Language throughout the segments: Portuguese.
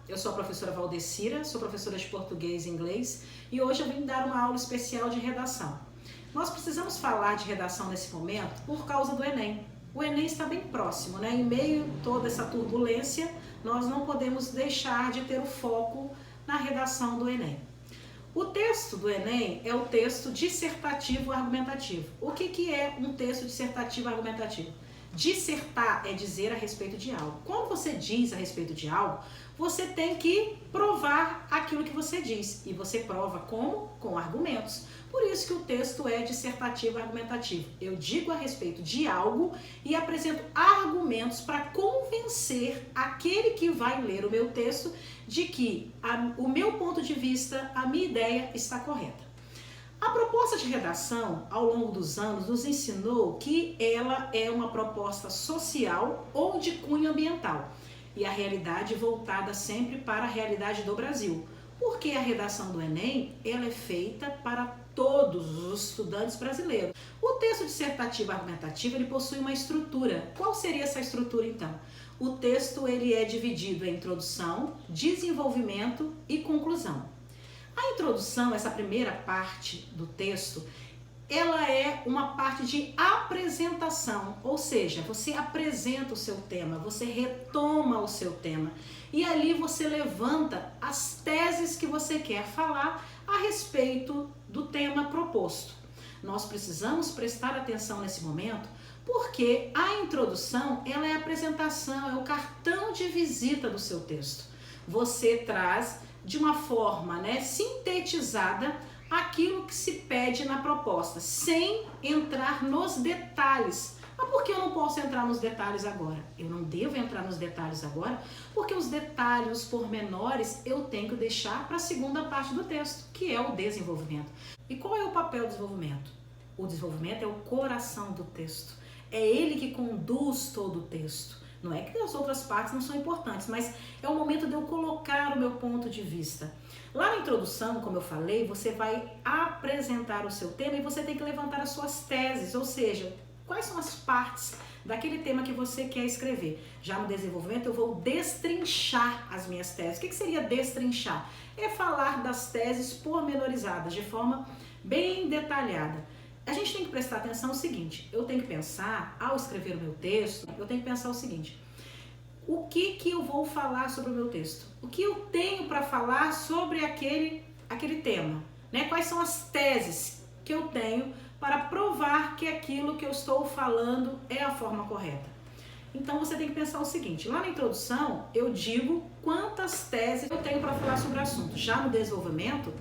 Eu sou a professora Valdecira, sou professora de português e inglês e hoje eu vim dar uma aula especial de redação. Nós precisamos falar de redação nesse momento por causa do Enem. O Enem está bem próximo, né? Em meio a toda essa turbulência, nós não podemos deixar de ter o foco na redação do Enem. O texto do Enem é o texto dissertativo argumentativo. O que é um texto dissertativo argumentativo? Dissertar é dizer a respeito de algo. Quando você diz a respeito de algo, você tem que provar aquilo que você diz. E você prova como? Com argumentos. Por isso que o texto é dissertativo argumentativo. Eu digo a respeito de algo e apresento argumentos para convencer aquele que vai ler o meu texto de que o meu ponto de vista, a minha ideia está correta. A proposta de redação, ao longo dos anos, nos ensinou que ela é uma proposta social ou de cunho ambiental e a realidade voltada sempre para a realidade do Brasil, porque a redação do Enem ela é feita para todos os estudantes brasileiros. O texto dissertativo argumentativo ele possui uma estrutura. Qual seria essa estrutura então? O texto ele é dividido em introdução, desenvolvimento e conclusão. A introdução, essa primeira parte do texto, ela é uma parte de apresentação, ou seja, você apresenta o seu tema, você retoma o seu tema e ali você levanta as teses que você quer falar a respeito do tema proposto. Nós precisamos prestar atenção nesse momento porque a introdução ela é a apresentação, é o cartão de visita do seu texto. Você traz de uma forma sintetizada aquilo que se pede na proposta, sem entrar nos detalhes. Mas por que eu não posso entrar nos detalhes agora? Eu não devo entrar nos detalhes agora, porque os detalhes, os pormenores, eu tenho que deixar para a segunda parte do texto, que é o desenvolvimento. E qual é o papel do desenvolvimento? O desenvolvimento é o coração do texto. É ele que conduz todo o texto. Não é que as outras partes não são importantes, mas é o momento de eu colocar o meu ponto de vista. Lá na introdução, como eu falei, você vai apresentar o seu tema e você tem que levantar as suas teses, ou seja, quais são as partes daquele tema que você quer escrever. Já no desenvolvimento eu vou destrinchar as minhas teses. O que seria destrinchar? É falar das teses pormenorizadas, de forma bem detalhada. A gente tem que prestar atenção no seguinte, eu tenho que pensar, ao escrever o meu texto, eu tenho que pensar o seguinte, o que eu vou falar sobre o meu texto? O que eu tenho para falar sobre aquele tema? Quais são as teses que eu tenho para provar que aquilo que eu estou falando é a forma correta? Então você tem que pensar o seguinte, lá na introdução eu digo quantas teses eu tenho para falar sobre o assunto. Já no desenvolvimento,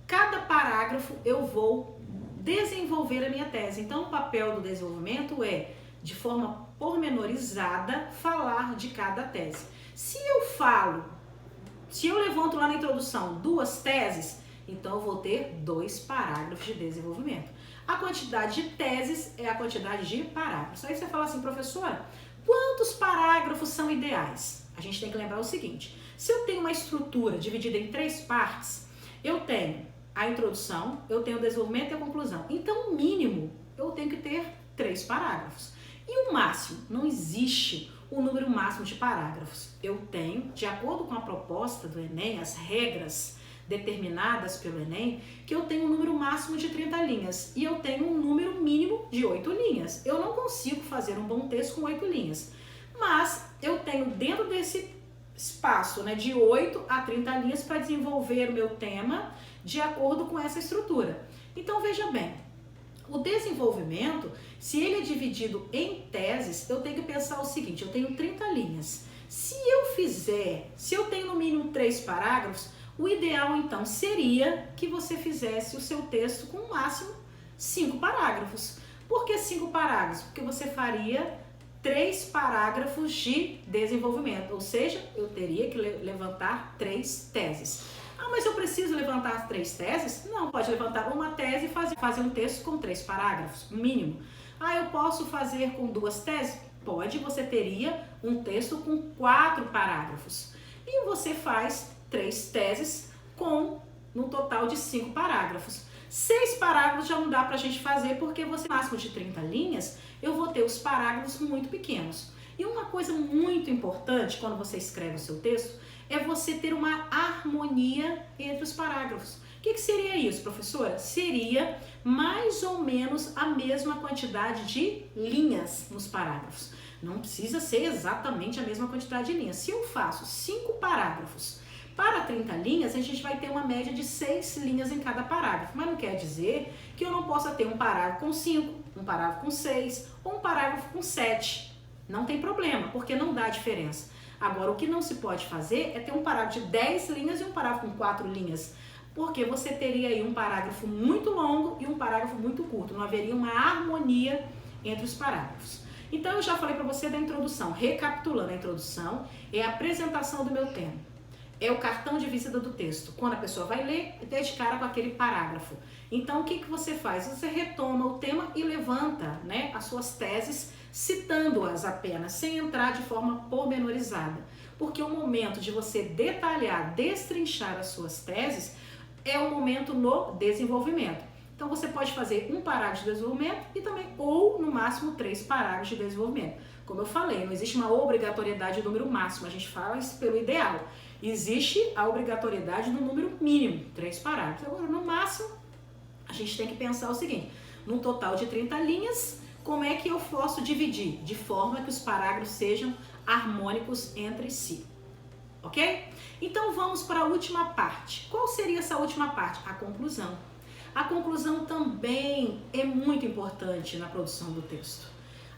cada parágrafo eu vou desenvolver a minha tese. Então, o papel do desenvolvimento é, de forma pormenorizada, falar de cada tese. Se eu levanto lá na introdução 2 teses, então eu vou ter 2 parágrafos de desenvolvimento. A quantidade de teses é a quantidade de parágrafos. Aí você fala assim, professora, quantos parágrafos são ideais? A gente tem que lembrar o seguinte, se eu tenho uma estrutura dividida em 3 partes, eu tenho a introdução, eu tenho o desenvolvimento e a conclusão. Então, o mínimo, eu tenho que ter 3 parágrafos. E o máximo? Não existe o número máximo de parágrafos. Eu tenho, de acordo com a proposta do Enem, as regras determinadas pelo Enem, que eu tenho um número máximo de 30 linhas e eu tenho um número mínimo de 8 linhas. Eu não consigo fazer um bom texto com 8 linhas, mas eu tenho dentro desse espaço de 8 a 30 linhas para desenvolver o meu tema de acordo com essa estrutura. Então veja bem, o desenvolvimento, se ele é dividido em teses, eu tenho que pensar o seguinte, eu tenho 30 linhas. Se eu tenho no mínimo 3 parágrafos, o ideal então seria que você fizesse o seu texto com no máximo 5 parágrafos. Por que 5 parágrafos? Porque você faria 3 parágrafos de desenvolvimento, ou seja, eu teria que levantar 3 teses. Ah, mas eu preciso levantar 3 teses? Não, pode levantar uma tese e fazer um texto com 3 parágrafos, mínimo. Ah, eu posso fazer com 2 teses? Pode, você teria um texto com 4 parágrafos. E você faz 3 teses com um total de 5 parágrafos. 6 parágrafos já não dá pra gente fazer, porque você, máximo de 30 linhas, eu vou ter os parágrafos muito pequenos. E uma coisa muito importante quando você escreve o seu texto é você ter uma harmonia entre os parágrafos. O que seria isso, professora? Seria mais ou menos a mesma quantidade de linhas nos parágrafos. Não precisa ser exatamente a mesma quantidade de linhas. Se eu faço 5 parágrafos para 30 linhas, a gente vai ter uma média de 6 linhas em cada parágrafo. Mas não quer dizer que eu não possa ter um parágrafo com 5, um parágrafo com 6 ou um parágrafo com 7. Não tem problema, porque não dá diferença. Agora, o que não se pode fazer é ter um parágrafo de 10 linhas e um parágrafo com 4 linhas. Porque você teria aí um parágrafo muito longo e um parágrafo muito curto. Não haveria uma harmonia entre os parágrafos. Então, eu já falei para você da introdução. Recapitulando, a introdução é a apresentação do meu tema. É o cartão de visita do texto. Quando a pessoa vai ler, dá de cara com aquele parágrafo. Então, o que você faz? Você retoma o tema e levanta, né, as suas teses, citando-as apenas, sem entrar de forma pormenorizada. Porque o momento de você detalhar, destrinchar as suas teses, é o momento no desenvolvimento. Então, você pode fazer um parágrafo de desenvolvimento e também, ou no máximo, 3 parágrafos de desenvolvimento. Como eu falei, não existe uma obrigatoriedade do número máximo, a gente fala isso pelo ideal. Existe a obrigatoriedade do número mínimo, 3 parágrafos. Agora, no máximo, a gente tem que pensar o seguinte, num total de 30 linhas, como é que eu posso dividir? De forma que os parágrafos sejam harmônicos entre si. Ok? Então, vamos para a última parte. Qual seria essa última parte? A conclusão. A conclusão também é muito importante na produção do texto.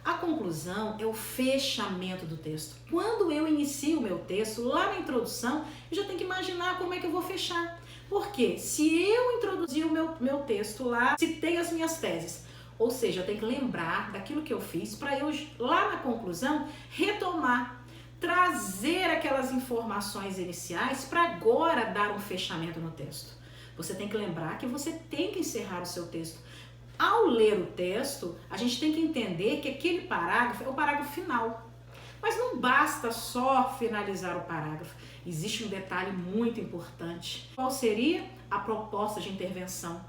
A conclusão é o fechamento do texto. Quando eu inicio o meu texto, lá na introdução, eu já tenho que imaginar como é que eu vou fechar. Porque se eu introduzir o meu texto lá, citei as minhas teses, ou seja, eu tenho que lembrar daquilo que eu fiz para eu, lá na conclusão, retomar, trazer aquelas informações iniciais para agora dar um fechamento no texto. Você tem que lembrar que você tem que encerrar o seu texto. Ao ler o texto, a gente tem que entender que aquele parágrafo é o parágrafo final. Mas não basta só finalizar o parágrafo. Existe um detalhe muito importante. Qual seria a proposta de intervenção?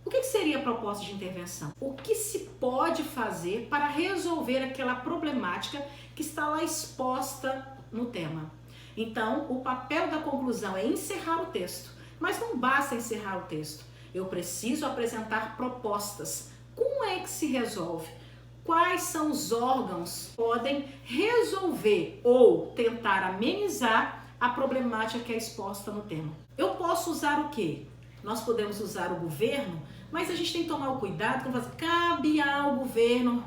O que seria a proposta de intervenção? O que se pode fazer para resolver aquela problemática que está lá exposta no tema? Então, o papel da conclusão é encerrar o texto. Mas não basta encerrar o texto. Eu preciso apresentar propostas. Como é que se resolve? Quais são os órgãos que podem resolver ou tentar amenizar a problemática que é exposta no tema? Eu posso usar o quê? Nós podemos usar o governo, mas a gente tem que tomar o cuidado quando cabe ao governo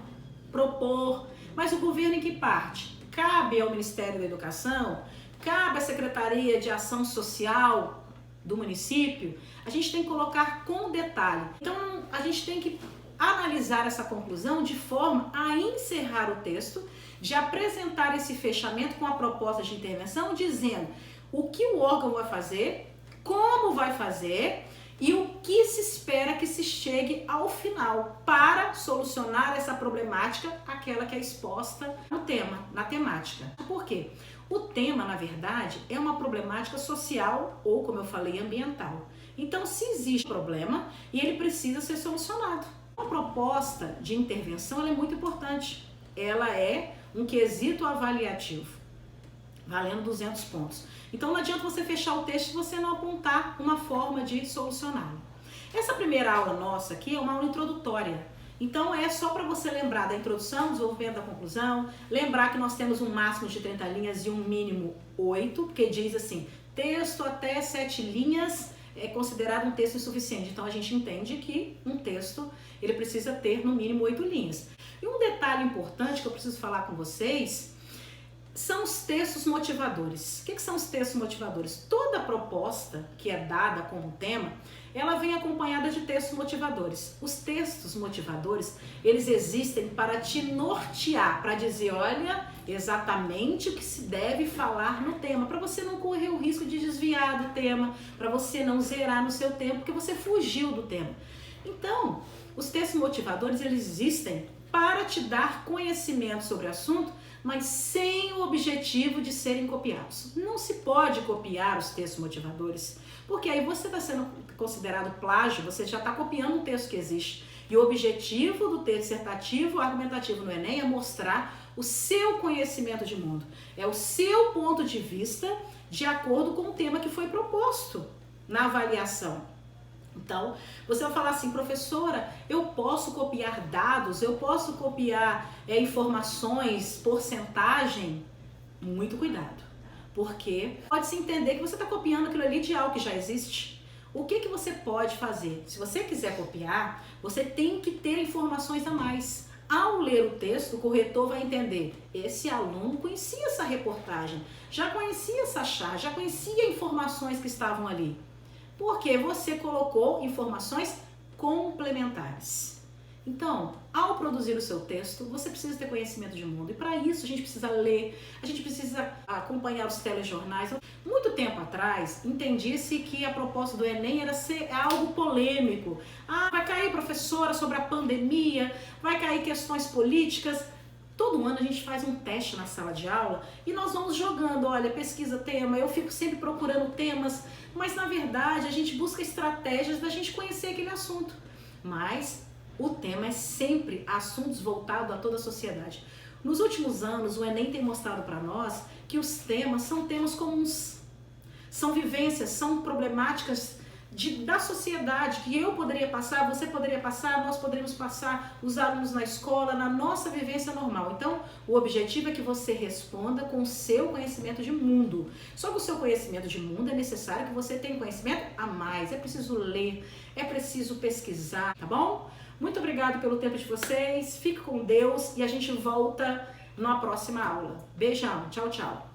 propor. Mas o governo em que parte? Cabe ao Ministério da Educação? Cabe à Secretaria de Ação Social do município? A gente tem que colocar com detalhe. Então, a gente tem que analisar essa conclusão de forma a encerrar o texto, de apresentar esse fechamento com a proposta de intervenção, dizendo o que o órgão vai fazer, como vai fazer e o que se espera que se chegue ao final para solucionar essa problemática, aquela que é exposta no tema, na temática. Por quê? O tema, na verdade, é uma problemática social ou, como eu falei, ambiental. Então, se existe problema e ele precisa ser solucionado. A proposta de intervenção ela é muito importante. Ela é um quesito avaliativo, valendo 200 pontos. Então, não adianta você fechar o texto se você não apontar uma forma de solucioná-lo. Essa primeira aula nossa aqui é uma aula introdutória. Então, é só para você lembrar da introdução, desenvolvimento da conclusão, lembrar que nós temos um máximo de 30 linhas e um mínimo 8, porque diz assim, texto até 7 linhas é considerado um texto insuficiente. Então, a gente entende que um texto ele precisa ter no mínimo 8 linhas. E um detalhe importante que eu preciso falar com vocês são os textos motivadores. O que são os textos motivadores? Toda proposta que é dada como tema, ela vem acompanhada de textos motivadores. Os textos motivadores, eles existem para te nortear, para dizer, olha, exatamente o que se deve falar no tema, para você não correr o risco de desviar do tema, para você não zerar no seu tempo, porque você fugiu do tema. Então, os textos motivadores, eles existem para te dar conhecimento sobre o assunto, mas sem o objetivo de serem copiados. Não se pode copiar os textos motivadores, porque aí você está sendo considerado plágio, você já está copiando um texto que existe. E o objetivo do texto dissertativo, argumentativo no Enem é mostrar o seu conhecimento de mundo. É o seu ponto de vista de acordo com o tema que foi proposto na avaliação. Então, você vai falar assim, professora, eu posso copiar dados, eu posso copiar informações, porcentagem? Muito cuidado, porque pode-se entender que você está copiando aquilo ali de algo que já existe. O que você pode fazer? Se você quiser copiar, você tem que ter informações a mais. Ao ler o texto, o corretor vai entender, esse aluno conhecia essa reportagem, já conhecia essa charge, já conhecia informações que estavam ali. Porque você colocou informações complementares. Então, ao produzir o seu texto, você precisa ter conhecimento de mundo. E para isso a gente precisa ler, a gente precisa acompanhar os telejornais. Muito tempo atrás, entendia-se que a proposta do Enem era ser algo polêmico. Ah, vai cair, professora, sobre a pandemia, vai cair questões políticas. Todo ano a gente faz um teste na sala de aula e nós vamos jogando, olha, pesquisa tema, eu fico sempre procurando temas, mas na verdade a gente busca estratégias da gente conhecer aquele assunto. Mas o tema é sempre assuntos voltados a toda a sociedade. Nos últimos anos, o Enem tem mostrado para nós que os temas são temas comuns, são vivências, são problemáticas da sociedade, que eu poderia passar, você poderia passar, nós poderíamos passar, os alunos na escola, na nossa vivência normal. Então, o objetivo é que você responda com o seu conhecimento de mundo. Só que o seu conhecimento de mundo é necessário que você tenha conhecimento a mais. É preciso ler, é preciso pesquisar, tá bom? Muito obrigada pelo tempo de vocês, fique com Deus e a gente volta na próxima aula. Beijão, tchau, tchau.